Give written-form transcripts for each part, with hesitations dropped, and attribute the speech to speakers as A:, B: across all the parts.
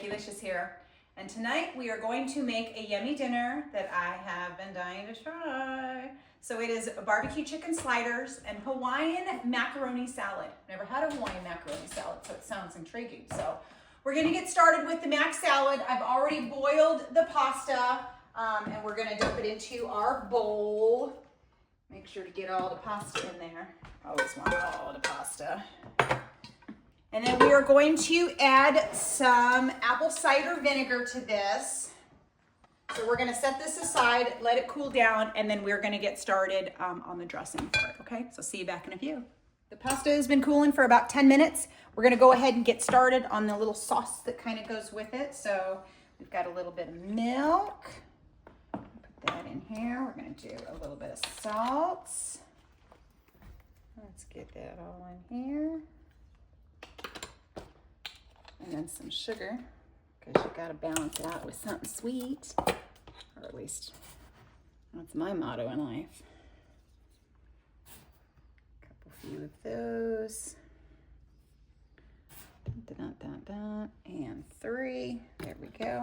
A: Becki-licious here. And tonight we are going to make a yummy dinner that I have been dying to try. So it is barbecue chicken sliders and Hawaiian macaroni salad. Never had a Hawaiian macaroni salad, so it sounds intriguing. So we're gonna get started with the mac salad. I've already boiled the pasta and we're gonna dump it into our bowl. Make sure to get all the pasta in there. Always want all the pasta. And then we are going to add some apple cider vinegar to this. So we're gonna set this aside, let it cool down, and then we're gonna get started on the dressing for it, okay? So see you back in a few. The pasta has been cooling for about 10 minutes. We're gonna go ahead and get started on the little sauce that kind of goes with it. So we've got a little bit of milk. Put that in here. We're gonna do a little bit of salt. Let's get that all in here. And then some sugar, because you gotta balance it out with something sweet, or at least that's my motto in life. Few of those. Dun, dun, dun, and 3. There we go.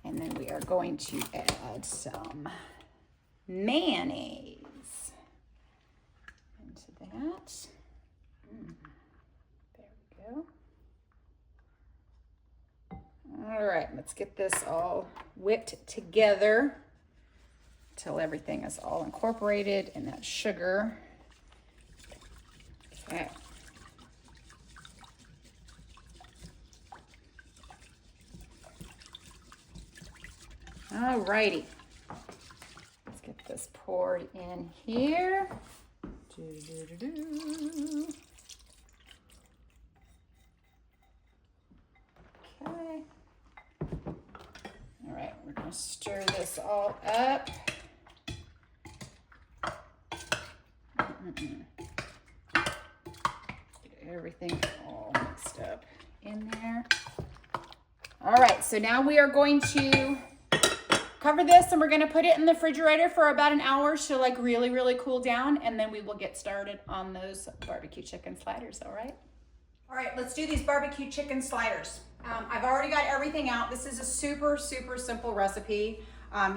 A: And then we are going to add some mayonnaise into that. There we go. All right, let's get this all whipped together until everything is all incorporated in that sugar. Okay. All righty. Let's get this poured in here. Okay. All right, we're gonna stir this all up. Get everything all mixed up in there. All right, so now we are going to cover this and we're gonna put it in the refrigerator for about an hour so like really cool down, and then we will get started on those barbecue chicken sliders, all right? All right, let's do these barbecue chicken sliders. I've already got everything out. This is a super simple recipe.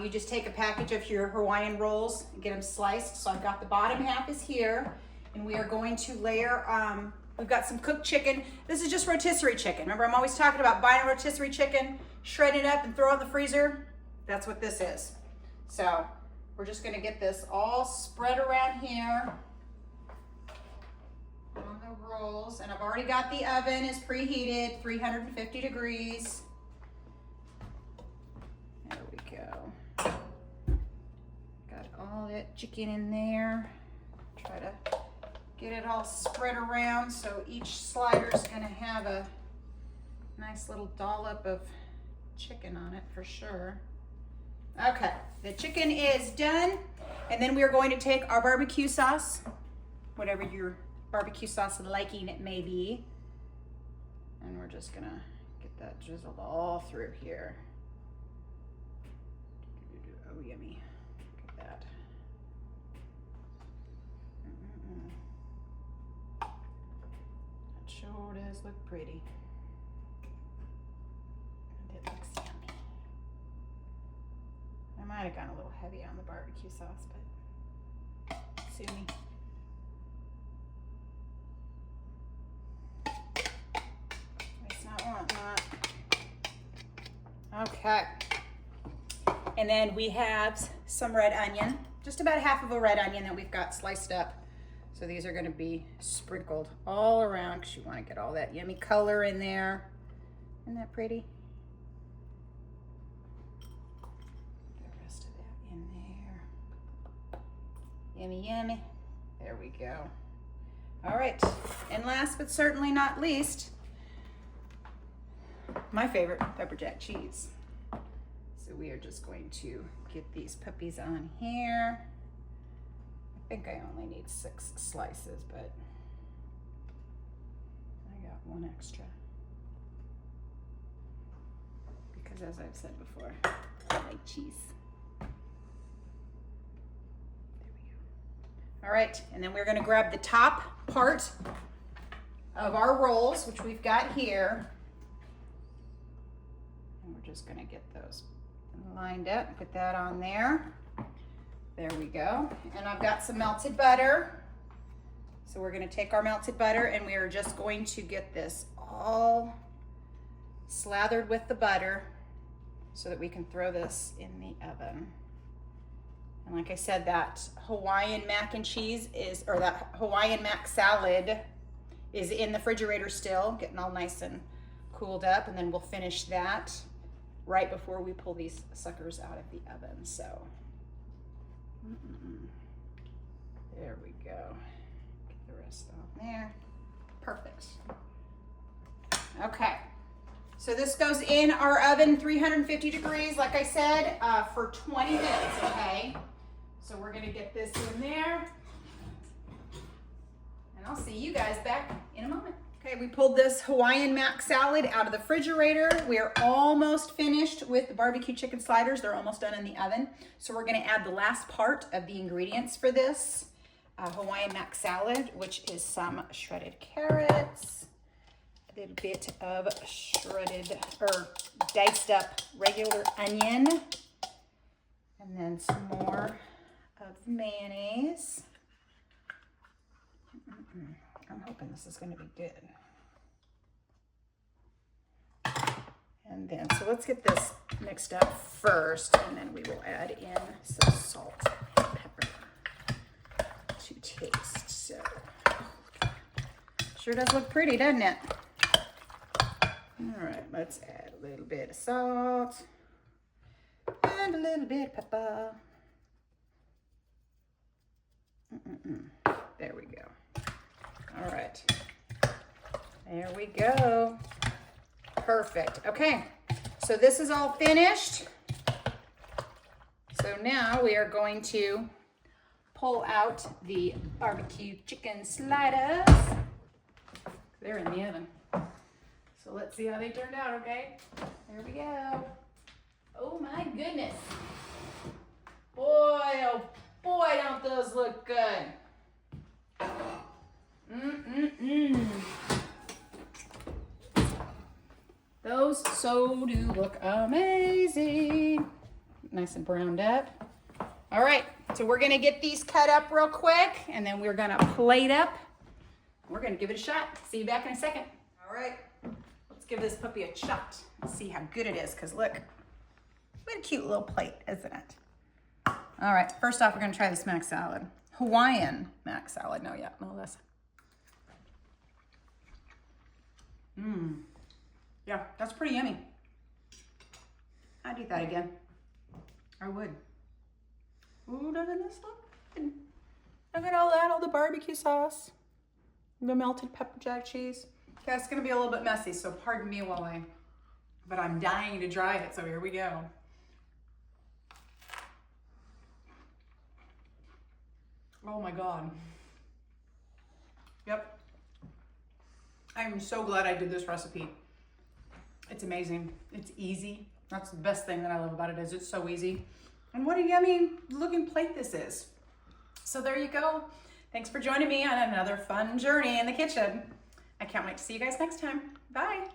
A: You just take a package of your Hawaiian rolls and get them sliced. So I've got the bottom half is here, and we are going to layer, we've got some cooked chicken. This is just rotisserie chicken. Remember, I'm always talking about buying a rotisserie chicken, shred it up and throw it in the freezer. That's what this is. So we're just gonna get this all spread around here on the rolls, and I've already got the oven is preheated, 350 degrees. There we go. Got all that chicken in there. Try to get it all spread around so each slider is gonna have a nice little dollop of chicken on it for sure. Okay, the chicken is done, and then we are going to take our barbecue sauce, whatever your barbecue sauce liking it may be, and we're just gonna get that drizzled all through here. Oh, yummy. Look at that. That sure does look pretty. And it looks yummy. I might have gone a little heavy on the barbecue sauce, but sue me. It's not wanting that. Okay. And then we have some red onion, just about half of a red onion that we've got sliced up. So these are gonna be sprinkled all around because you wanna get all that yummy color in there. Isn't that pretty? The rest of that in there. Yummy, yummy. There we go. All right, and last but certainly not least, my favorite, pepper jack cheese. So we are just going to get these puppies on here. I think I only need 6 slices, but I got 1 extra. Because as I've said before, I like cheese. There we go. All right, and then we're gonna grab the top part of our rolls, which we've got here. And we're just gonna get those lined up, put that on there. There we go. And I've got some melted butter. So we're gonna take our melted butter and we are just going to get this all slathered with the butter so that we can throw this in the oven. And like I said, that Hawaiian mac and cheese is, or that Hawaiian Mac Salad is in the refrigerator still, getting all nice and cooled up, and then we'll finish that right before we pull these suckers out of the oven. So, there we go. Get the rest on there. Perfect. Okay. So this goes in our oven, 350 degrees, like I said, for 20 minutes, okay? So we're gonna get this in there, and I'll see you guys back in a moment. Okay, we pulled this Hawaiian Mac Salad out of the refrigerator. We are almost finished with the barbecue chicken sliders. They're almost done in the oven. So we're gonna add the last part of the ingredients for this Hawaiian Mac Salad, which is some shredded carrots, a little bit of shredded or diced up regular onion, and then some more of mayonnaise. I'm hoping this is going to be good. And then, so let's get this mixed up first, and then we will add in some salt and pepper to taste. So, sure does look pretty, doesn't it? All right, let's add a little bit of salt and a little bit of pepper. There we go. All right. There we go. Perfect. Okay. So this is all finished. So now we are going to pull out the barbecue chicken sliders. They're in the oven. So let's see how they turned out, okay? There we go. Oh my goodness. Boy, oh boy, don't those look good. Those so do look amazing. Nice and browned up. All right, so we're gonna get these cut up real quick, and then we're gonna plate up. We're gonna give it a shot. See you back in a second. All right, let's give this puppy a shot and see how good it is, because look, what a cute little plate, isn't it? All right, first off, we're gonna try this Mac Salad. Hawaiian Mac Salad, no less. Yeah, that's pretty yummy. I'd eat that again. I would. Ooh, doesn't this look good? Look at all that, all the barbecue sauce, the melted pepper jack cheese. Okay, it's gonna be a little bit messy, so pardon me but I'm dying to try it, so here we go. Oh my God. Yep. I'm so glad I did this recipe. It's amazing. It's easy. That's the best thing that I love about it, is it's so easy. And what a yummy looking plate this is. So there you go. Thanks for joining me on another fun journey in the kitchen. I can't wait to see you guys next time. Bye.